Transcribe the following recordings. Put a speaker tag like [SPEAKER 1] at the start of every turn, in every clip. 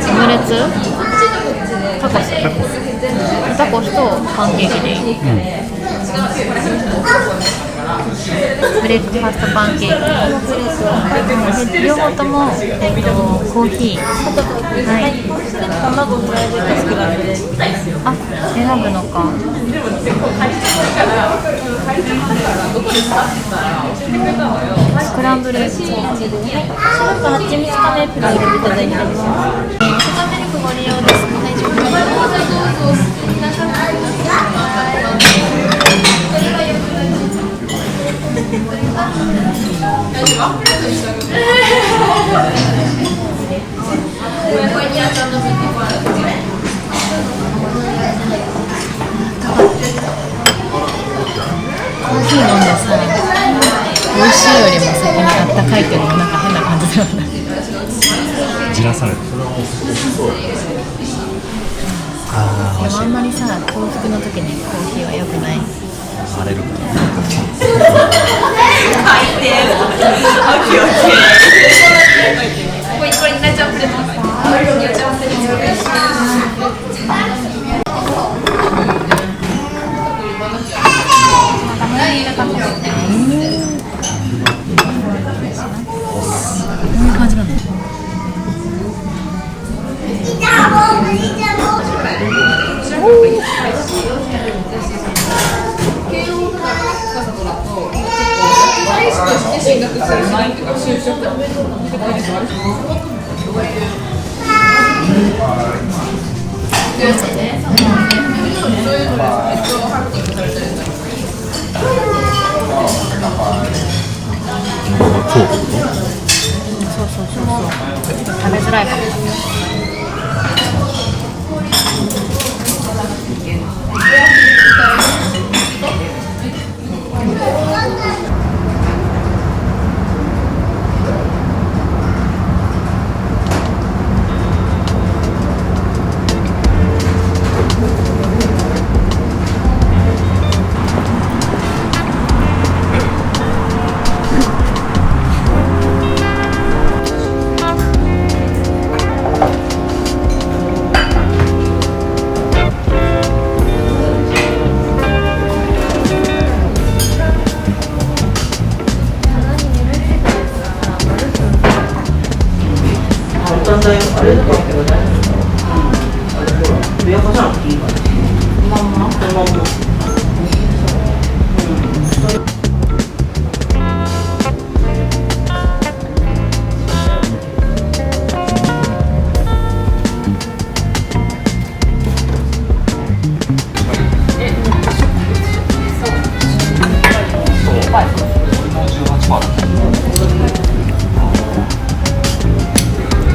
[SPEAKER 1] オムレツ、タコス、タコスとパンケーキでいい、ブレックファストパンケーキ、両方とも、コーヒー、はい、
[SPEAKER 2] 卵フライドスクランブル。
[SPEAKER 1] あ、選ぶのか。スクランブルエッグ、
[SPEAKER 2] 白と蜂蜜とメープル入れていただいてます。
[SPEAKER 1] シュガーミルクご利用です。大丈夫ですコーヒー飲んでさ、美味しいよりも先にあったかいっていうのもなんか変な感じだよね。
[SPEAKER 3] じらされる。ああ、美味しい。
[SPEAKER 1] でもあんまりさ、幸福の時にコーヒーは良くない。
[SPEAKER 3] 荒れるか
[SPEAKER 4] これになっちゃってます。
[SPEAKER 1] こんな感じなの。食べづらいかも。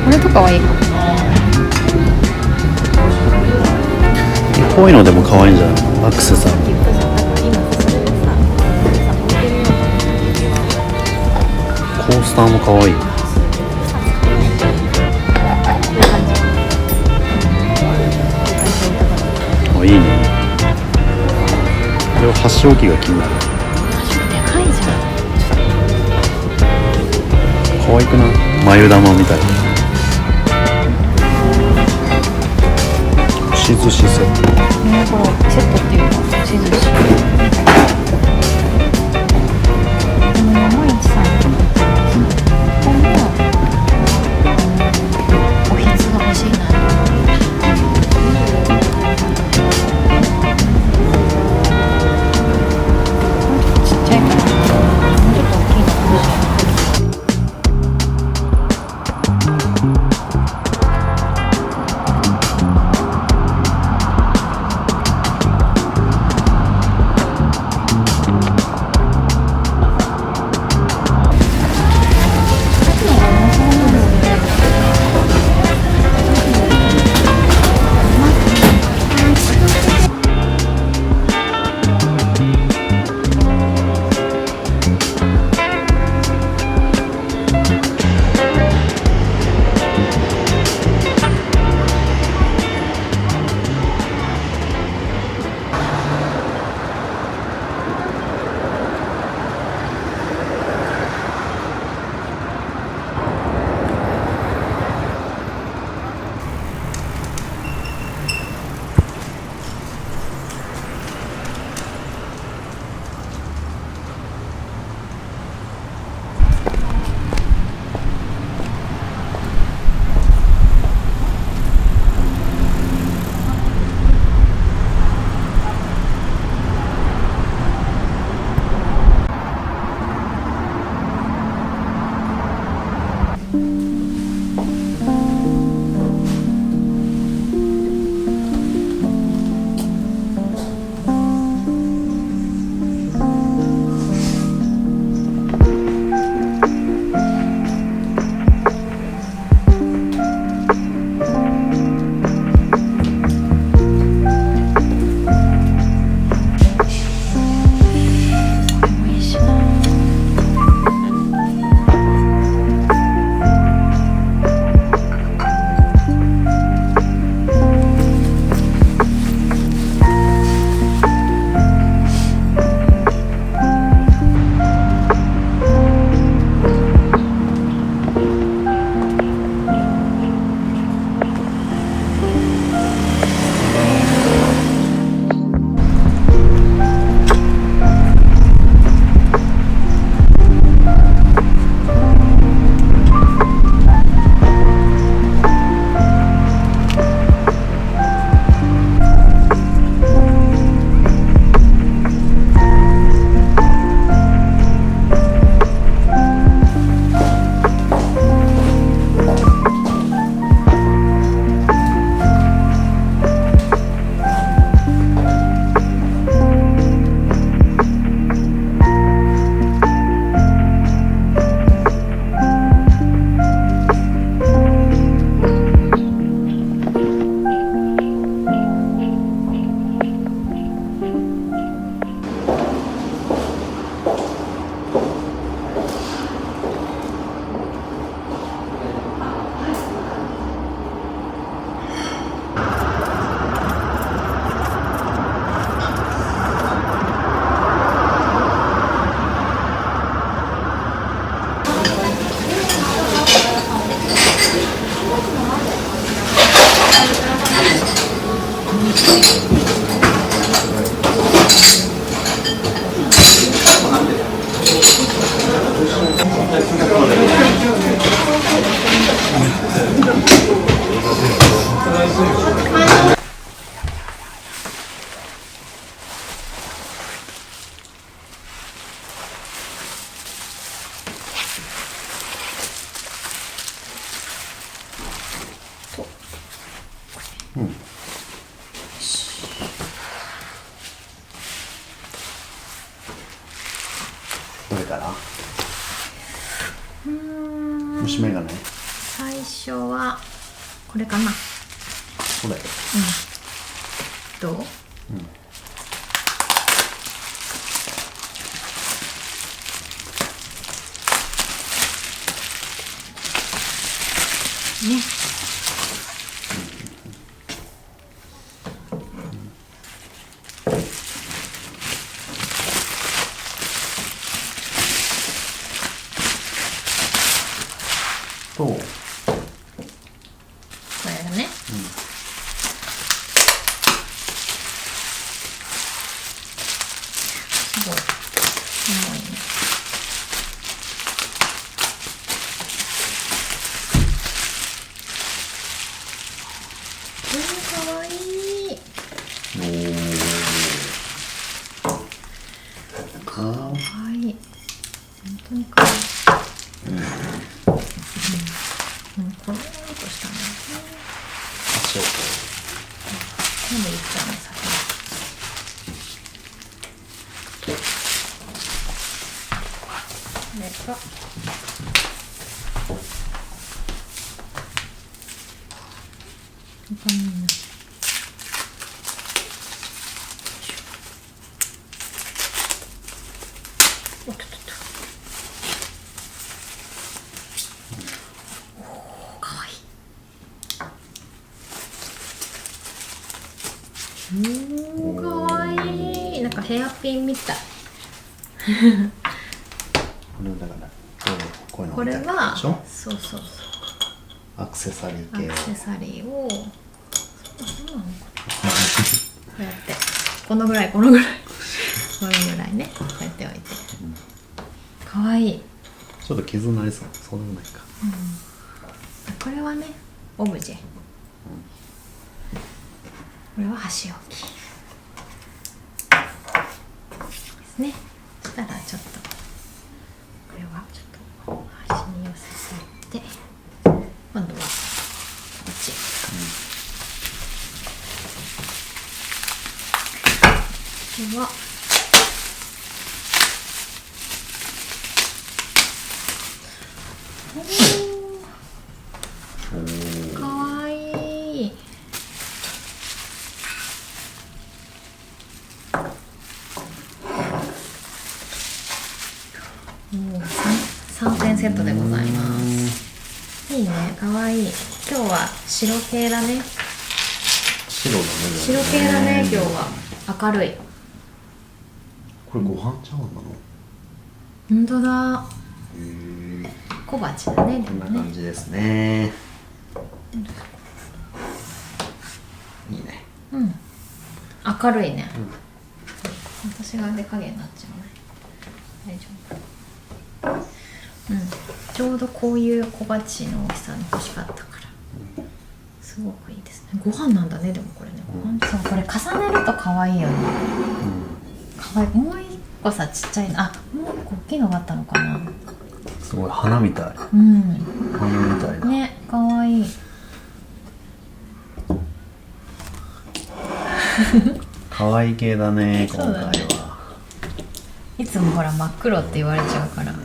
[SPEAKER 1] これとかはいいかも。
[SPEAKER 3] こういうのでも可愛いんじゃないの？アクセサリー。コースターも可愛い。あ、いいね。これは箸置きが気になる。
[SPEAKER 1] でかいじゃん。
[SPEAKER 3] 可愛くない？眉玉みたいな。しずしセット。
[SPEAKER 1] こうセットっていうか、しずし。でも山市さん、ここもおひつが欲しいな。ちっちゃいから、もうちょっと大きいの欲しい。
[SPEAKER 3] から虫眼鏡
[SPEAKER 1] 最初はこれかな。
[SPEAKER 3] これ
[SPEAKER 1] どう？ね。
[SPEAKER 3] と
[SPEAKER 1] これがね。すごい。重いね。かわいい。
[SPEAKER 3] かわ
[SPEAKER 1] かわいい。本当にかわいい。コロンとしたね。
[SPEAKER 3] 足を
[SPEAKER 1] なんでいっちゃうの先に。これが。他にね。おっとっとっと。かわいい。かわいい。なんかヘアピンみたい。
[SPEAKER 3] これだからこういうの
[SPEAKER 1] これ
[SPEAKER 3] みたいな
[SPEAKER 1] は
[SPEAKER 3] でしょ
[SPEAKER 1] そうそうそう。
[SPEAKER 3] アクセサリー系
[SPEAKER 1] アクセサリーをそうなのかな。こうやってこのぐらいこのぐらいね、こうやっておいて。かわいい。
[SPEAKER 3] ちょっと傷になりそう。そうでもないか。
[SPEAKER 1] これはねオブジェ。これは箸置きですね。そしたらちょっとこれはちょっと端に寄せて、今度はこっち。これはかわいい。3点セットでございます。いいね、かわいい。今日は白系だね。
[SPEAKER 3] 白だね。
[SPEAKER 1] 白系だね、今日は。明るい。
[SPEAKER 3] これご飯茶碗なの？
[SPEAKER 1] 本当だ。小鉢だね、で
[SPEAKER 3] こん
[SPEAKER 1] もね。
[SPEAKER 3] な感じですね。いいね。
[SPEAKER 1] 明るいね。私が手加減になっちゃうね。大丈夫。ちょうどこういう小鉢の大きさに欲しかったから。すごくいいですね。ご飯なんだね、でもこれね。そう、これ重ねると可愛いよね。可愛い。もう一個さ、ちっちゃいの。あ、もう一個大きいのがあったのかな。
[SPEAKER 3] すごい花みたい。花みたいな。
[SPEAKER 1] ね、可愛い。
[SPEAKER 3] 可愛い系だね、今回は。
[SPEAKER 1] いつもほら真っ黒って言われちゃうから。